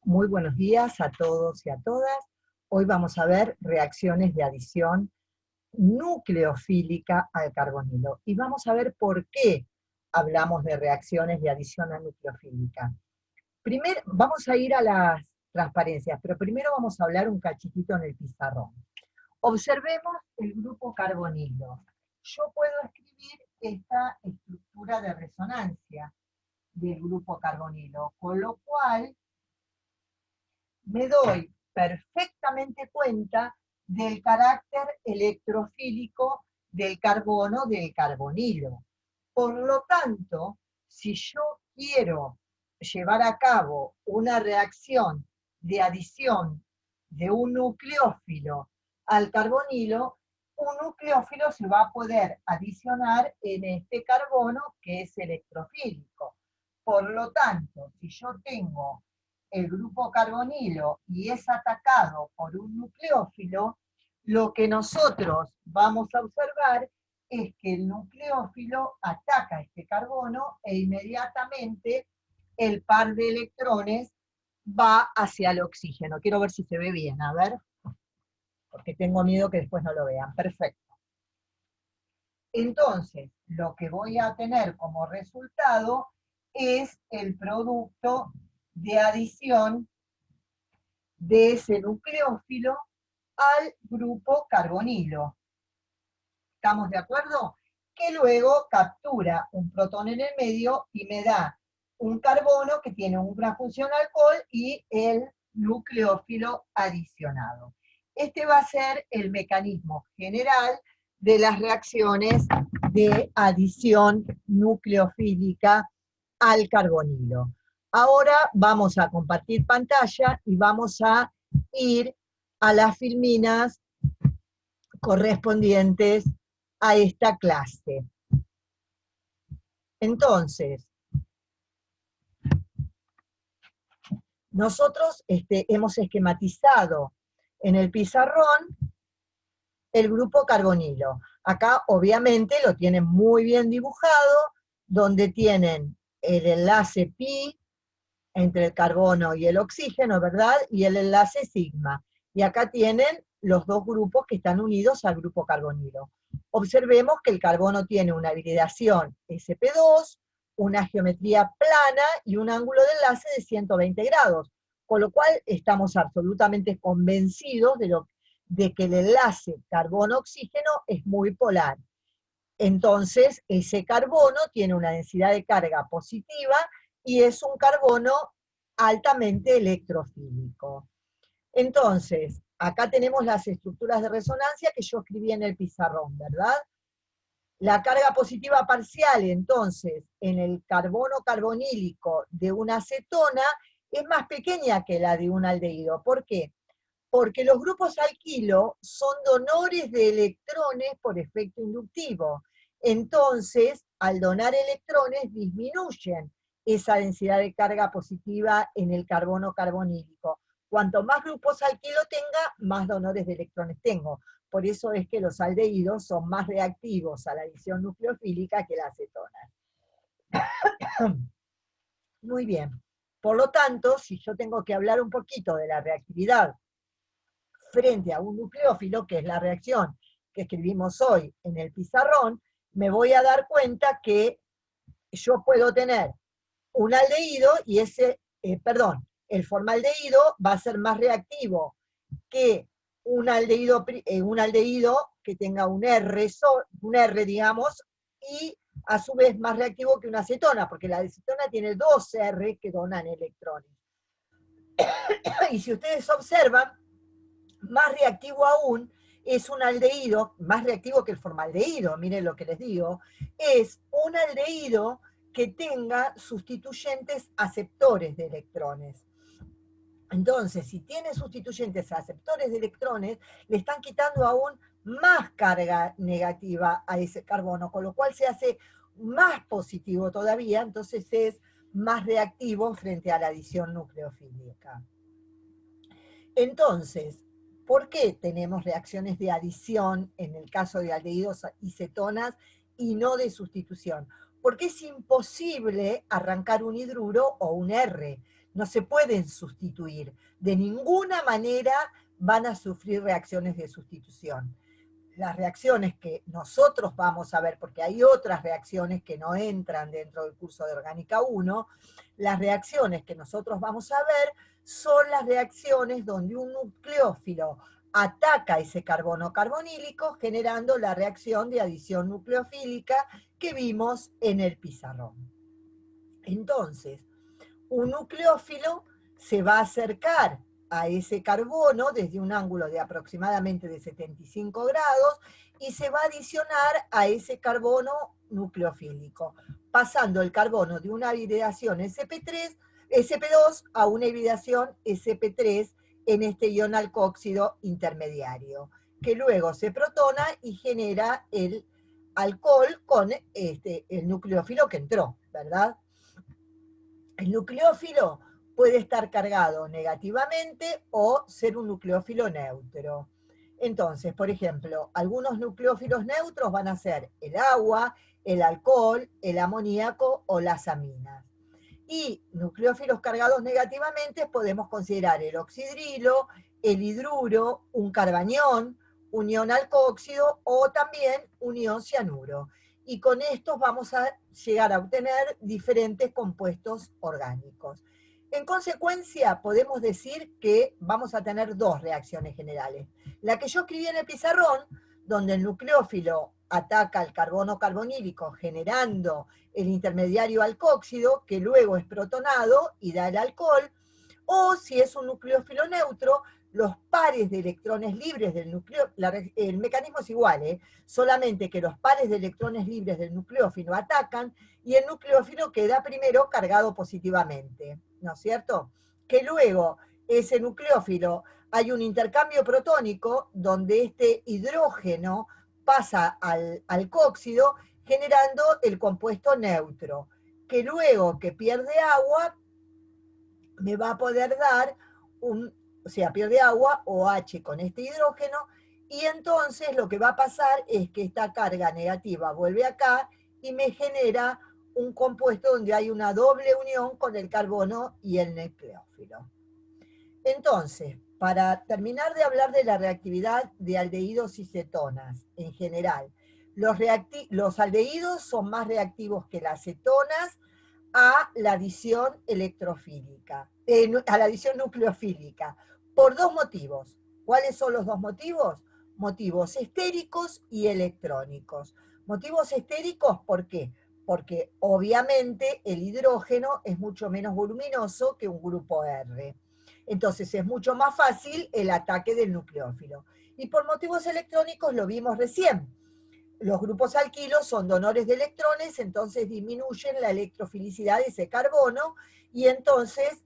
Muy buenos días a todos y a todas. Hoy vamos a ver reacciones de adición nucleofílica al carbonilo. Y vamos a ver por qué hablamos de reacciones de adición a nucleofílica. Primero, vamos a ir a las transparencias, pero primero vamos a hablar un cachitito en el pizarrón. Observemos el grupo carbonilo. Yo puedo escribir esta estructura de resonancia del grupo carbonilo, con lo cual me doy perfectamente cuenta del carácter electrofílico del carbono del carbonilo. Por lo tanto, si yo quiero llevar a cabo una reacción de adición de un nucleófilo al carbonilo, un nucleófilo se va a poder adicionar en este carbono que es electrofílico. Por lo tanto, si yo tengo el grupo carbonilo y es atacado por un nucleófilo, lo que nosotros vamos a observar es que el nucleófilo ataca este carbono e inmediatamente el par de electrones va hacia el oxígeno. Quiero ver si se ve bien, a ver, porque tengo miedo que después no lo vean. Perfecto. Entonces, lo que voy a tener como resultado es el producto de adición de ese nucleófilo al grupo carbonilo. ¿Estamos de acuerdo? Que luego captura un protón en el medio y me da un carbono que tiene una función alcohol y el nucleófilo adicionado. Este va a ser el mecanismo general de las reacciones de adición nucleofílica al carbonilo. Ahora vamos a compartir pantalla y vamos a ir a las filminas correspondientes a esta clase. Entonces, nosotros hemos esquematizado en el pizarrón el grupo carbonilo. Acá obviamente lo tienen muy bien dibujado, donde tienen el enlace pi entre el carbono y el oxígeno, ¿verdad? Y el enlace sigma. Y acá tienen los dos grupos que están unidos al grupo carbonilo. Observemos que el carbono tiene una hibridación sp2, una geometría plana y un ángulo de enlace de 120 grados, con lo cual estamos absolutamente convencidos de que el enlace carbono-oxígeno es muy polar. Entonces, ese carbono tiene una densidad de carga positiva y es un carbono altamente electrofílico. Entonces, acá tenemos las estructuras de resonancia que yo escribí en el pizarrón, ¿verdad? La carga positiva parcial, entonces, en el carbono carbonílico de una acetona es más pequeña que la de un aldehído. ¿Por qué? Porque los grupos alquilo son donores de electrones por efecto inductivo. Entonces, al donar electrones, disminuyen esa densidad de carga positiva en el carbono carbonílico. Cuanto más grupos alquilo tenga, más donores de electrones tengo. Por eso es que los aldehídos son más reactivos a la adición nucleofílica que la acetona. Muy bien. Por lo tanto, si yo tengo que hablar un poquito de la reactividad frente a un nucleófilo, que es la reacción que escribimos hoy en el pizarrón, me voy a dar cuenta que yo puedo tener un aldehído y el formaldehído va a ser más reactivo que un aldehído que tenga un R, digamos, y a su vez más reactivo que una acetona, porque la acetona tiene dos R que donan electrones. Y si ustedes observan, más reactivo aún es un aldehído, más reactivo que el formaldehído, miren lo que les digo, es un aldehído que tenga sustituyentes aceptores de electrones. Entonces, si tiene sustituyentes aceptores de electrones, le están quitando aún más carga negativa a ese carbono, con lo cual se hace más positivo todavía, entonces es más reactivo frente a la adición nucleofílica. Entonces, ¿por qué tenemos reacciones de adición en el caso de aldehídos y cetonas y no de sustitución? Porque es imposible arrancar un hidruro o un R. no se pueden sustituir. De ninguna manera van a sufrir reacciones de sustitución. Las reacciones que nosotros vamos a ver, porque hay otras reacciones que no entran dentro del curso de Orgánica 1, las reacciones que nosotros vamos a ver son las reacciones donde un nucleófilo ataca ese carbono carbonílico generando la reacción de adición nucleofílica que vimos en el pizarrón. Entonces, un nucleófilo se va a acercar a ese carbono desde un ángulo de aproximadamente de 75 grados y se va a adicionar a ese carbono nucleofílico, pasando el carbono de una hibridación sp2 a una hibridación sp3 en este ion alcohóxido intermediario, que luego se protona y genera el alcohol con el nucleófilo que entró, ¿verdad? El nucleófilo puede estar cargado negativamente o ser un nucleófilo neutro. Entonces, por ejemplo, algunos nucleófilos neutros van a ser el agua, el alcohol, el amoníaco o las aminas. Y nucleófilos cargados negativamente podemos considerar el oxidrilo, el hidruro, un carbanión, un ion alcohóxido o también un ion cianuro. Y con estos vamos a llegar a obtener diferentes compuestos orgánicos. En consecuencia, podemos decir que vamos a tener dos reacciones generales. La que yo escribí en el pizarrón, donde el nucleófilo ataca el carbono carbonílico generando el intermediario alcóxido, que luego es protonado y da el alcohol, o si es un nucleófilo neutro, los pares de electrones libres del núcleo, el mecanismo es igual, solamente que los pares de electrones libres del nucleófilo atacan y el nucleófilo queda primero cargado positivamente, ¿no es cierto? Que luego ese nucleófilo hay un intercambio protónico donde este hidrógeno pasa al alcóxido generando el compuesto neutro, que luego que pierde agua me va a poder dar o sea, pierde agua, OH con este hidrógeno, y entonces lo que va a pasar es que esta carga negativa vuelve acá y me genera un compuesto donde hay una doble unión con el carbono y el nucleófilo. Entonces, para terminar de hablar de la reactividad de aldehídos y cetonas en general, los aldehídos son más reactivos que las cetonas a la adición electrofílica, a la adición nucleofílica, por dos motivos. ¿Cuáles son los dos motivos? Motivos estéricos y electrónicos. Motivos estéricos, ¿por qué? Porque obviamente el hidrógeno es mucho menos voluminoso que un grupo R. Entonces es mucho más fácil el ataque del nucleófilo. Y por motivos electrónicos lo vimos recién. Los grupos alquilos son donores de electrones, entonces disminuyen la electrofilicidad de ese carbono y entonces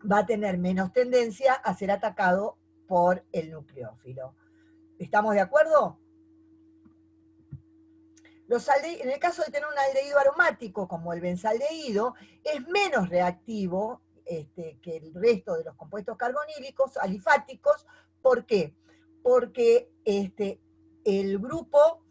va a tener menos tendencia a ser atacado por el nucleófilo. ¿Estamos de acuerdo? En el caso de tener un aldehído aromático, como el benzaldehído, es menos reactivo que el resto de los compuestos carbonílicos, alifáticos. ¿Por qué? Porque el grupo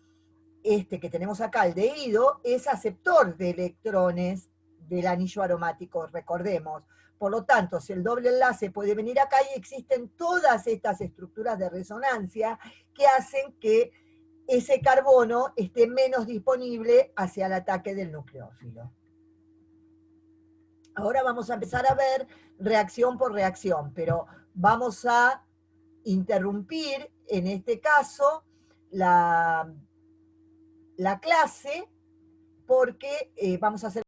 que tenemos acá, aldehído, es aceptor de electrones del anillo aromático, recordemos. Por lo tanto, si el doble enlace puede venir acá y existen todas estas estructuras de resonancia que hacen que ese carbono esté menos disponible hacia el ataque del nucleófilo. Ahora vamos a empezar a ver reacción por reacción, pero vamos a interrumpir, en este caso, la clase, porque vamos a hacer